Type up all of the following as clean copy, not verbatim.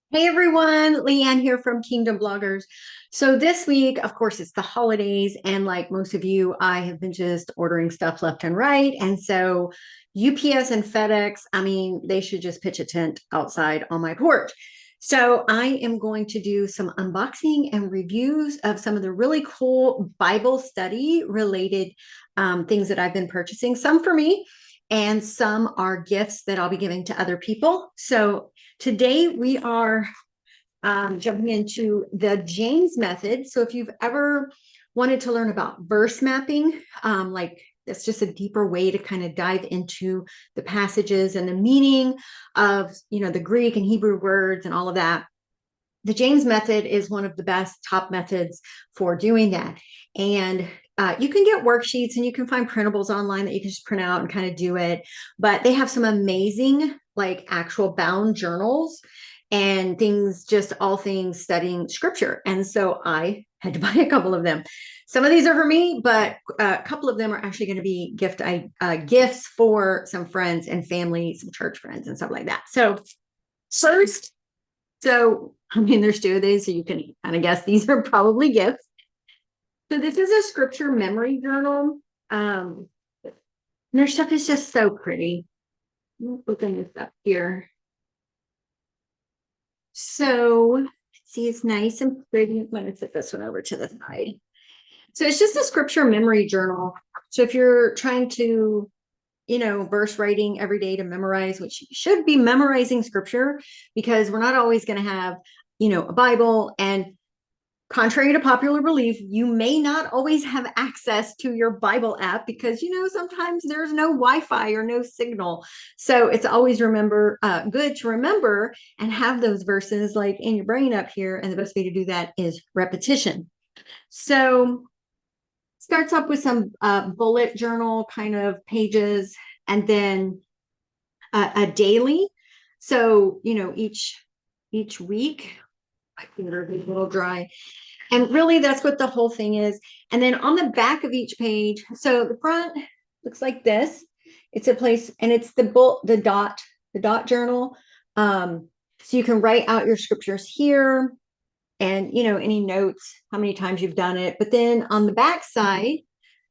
Hey everyone, Leanne here from Kingdom Bloggers. So this week, of course, it's the holidays, and like most of you, I have been just ordering stuff left and right. And so UPS and FedEx, I mean, they should just pitch a tent outside on my porch. So I am going to do some unboxing and reviews of some of the really cool Bible study related things that I've been purchasing, some for me, and some are gifts that I'll be giving to other people. So today we are jumping into the James method. So if you've ever wanted to learn about verse mapping, like that's just a deeper way to kind of dive into the passages and the meaning of, the Greek and Hebrew words and all of that. The James method is one of the best top methods for doing that. And you can get worksheets and you can find printables online that you can just print out and kind of do it. But they have some amazing, like actual bound journals and things, just all things studying scripture. And so I had to buy a couple of them. Some of these are for me, but a couple of them are actually going to be gifts for some friends and family, some church friends and stuff like that. So first, I mean, there's two of these, so you can kind of guess these are probably gifts. So this is a scripture memory journal. Their stuff is just so pretty. Open this up here. So let's see, it's nice and pretty. I'm going to set this one over to the side. So it's just a scripture memory journal. So if you're trying to, verse writing every day to memorize, which you should be memorizing scripture, because we're not always going to have, a Bible. And contrary to popular belief, you may not always have access to your Bible app because, sometimes there's no Wi-Fi or no signal. So it's always good to remember and have those verses like in your brain up here. And the best way to do that is repetition. So starts up with some bullet journal kind of pages, and then a daily. So, each week, my finger is a little dry. And really, that's what the whole thing is. And then on the back of each page, so the front looks like this. It's a place, and it's the dot journal. So you can write out your scriptures here, and any notes, how many times you've done it. But then on the back side,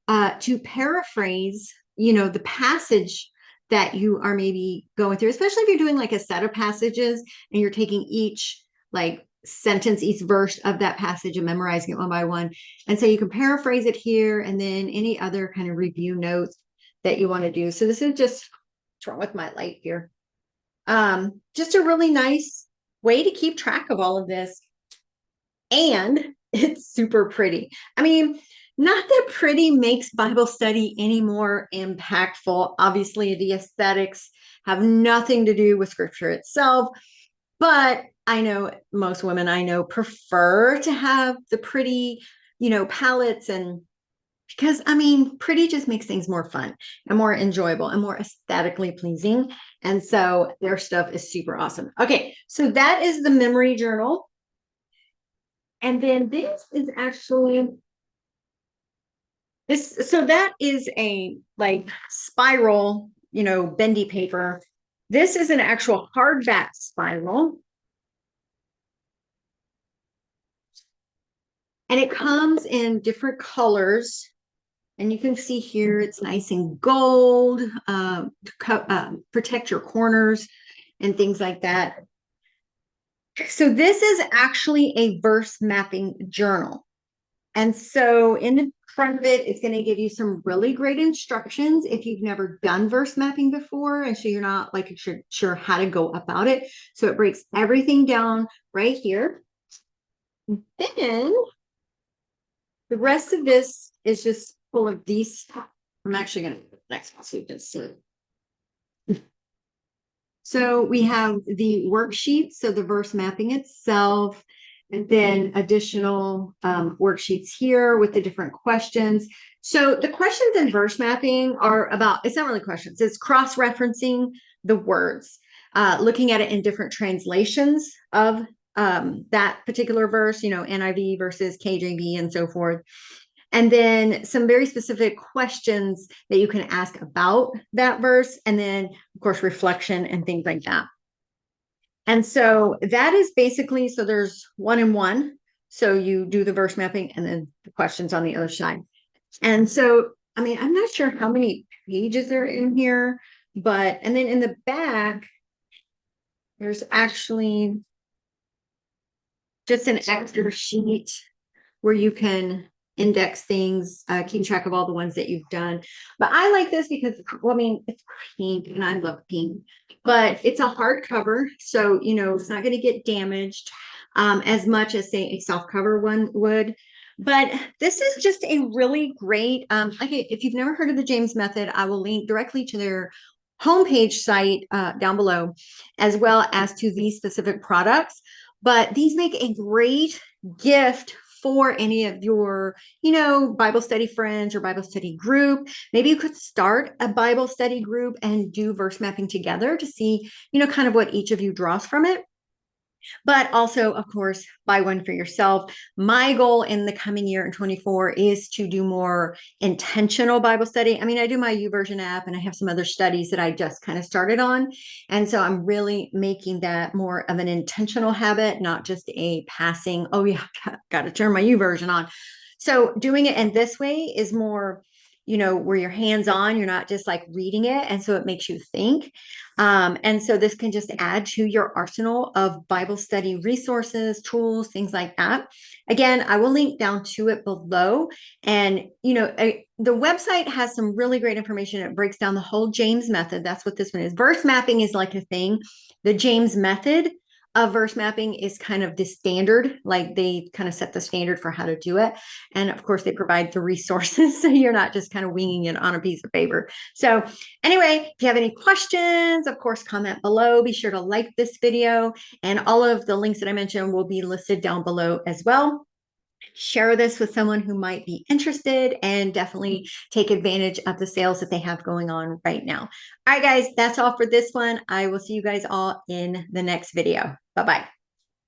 to paraphrase, the passage that you are maybe going through, especially if you're doing like a set of passages and you're taking each like sentence, each verse of that passage and memorizing it one by one. And so you can paraphrase it here, and then any other kind of review notes that you want to do. So this is just, what's wrong with my light here? Just a really nice way to keep track of all of this. And it's super pretty. I mean, not that pretty makes Bible study any more impactful. Obviously, the aesthetics have nothing to do with scripture itself, but I know most women I know prefer to have the pretty, palettes, and because I mean, pretty just makes things more fun and more enjoyable and more aesthetically pleasing. And so their stuff is super awesome. Okay, so that is the memory journal. And then this is actually so that is a like spiral, bendy paper. This is an actual hardback spiral. And it comes in different colors. And you can see here, it's nice and gold, protect your corners and things like that. So this is actually a verse mapping journal. And so in the front of it, it's going to give you some really great instructions if you've never done verse mapping before. And so you're not like sure how to go about it. So it breaks everything down right here. Then the rest of this is just full of these. I'm actually going to put the next one so you can see. So we have the worksheets, so the verse mapping itself, and then additional worksheets here with the different questions. So the questions in verse mapping are about, it's not really questions, it's cross-referencing the words, looking at it in different translations of that particular verse, NIV versus KJV and so forth. And then some very specific questions that you can ask about that verse. And then, of course, reflection and things like that. And so that is basically, so there's 1 and 1. So you do the verse mapping and then the questions on the other side. And so, I mean, I'm not sure how many pages are in here, but, and then in the back, there's actually just an extra sheet where you can index things, keep track of all the ones that you've done. But I like this because, well, I mean, it's pink and I love pink, but it's a hardcover. So, it's not going to get damaged as much as, say, a soft cover one would. But this is just a really great, like if you've never heard of the James Method, I will link directly to their homepage site down below, as well as to these specific products. But these make a great gift for any of your, Bible study friends or Bible study group. Maybe you could start a Bible study group and do verse mapping together to see, kind of what each of you draws from it. But also, of course, buy one for yourself. My goal in the coming year in 24 is to do more intentional Bible study. I mean, I do my YouVersion app and I have some other studies that I just kind of started on. And so I'm really making that more of an intentional habit, not just a passing, oh yeah, got to turn my YouVersion on. So doing it in this way is more, where you're hands on, you're not just like reading it. And so it makes you think. And so this can just add to your arsenal of Bible study resources, tools, things like that. Again, I will link down to it below. And, the website has some really great information. It breaks down the whole James method. That's what this one is. Verse mapping is like a thing. The James method of verse mapping is kind of the standard, like they kind of set the standard for how to do it. And of course, they provide the resources. So you're not just kind of winging it on a piece of paper. So anyway, if you have any questions, of course, comment below. Be sure to like this video, and all of the links that I mentioned will be listed down below as well. Share this with someone who might be interested, and definitely take advantage of the sales that they have going on right now. All right, guys, that's all for this one. I will see you guys all in the next video. Bye-bye.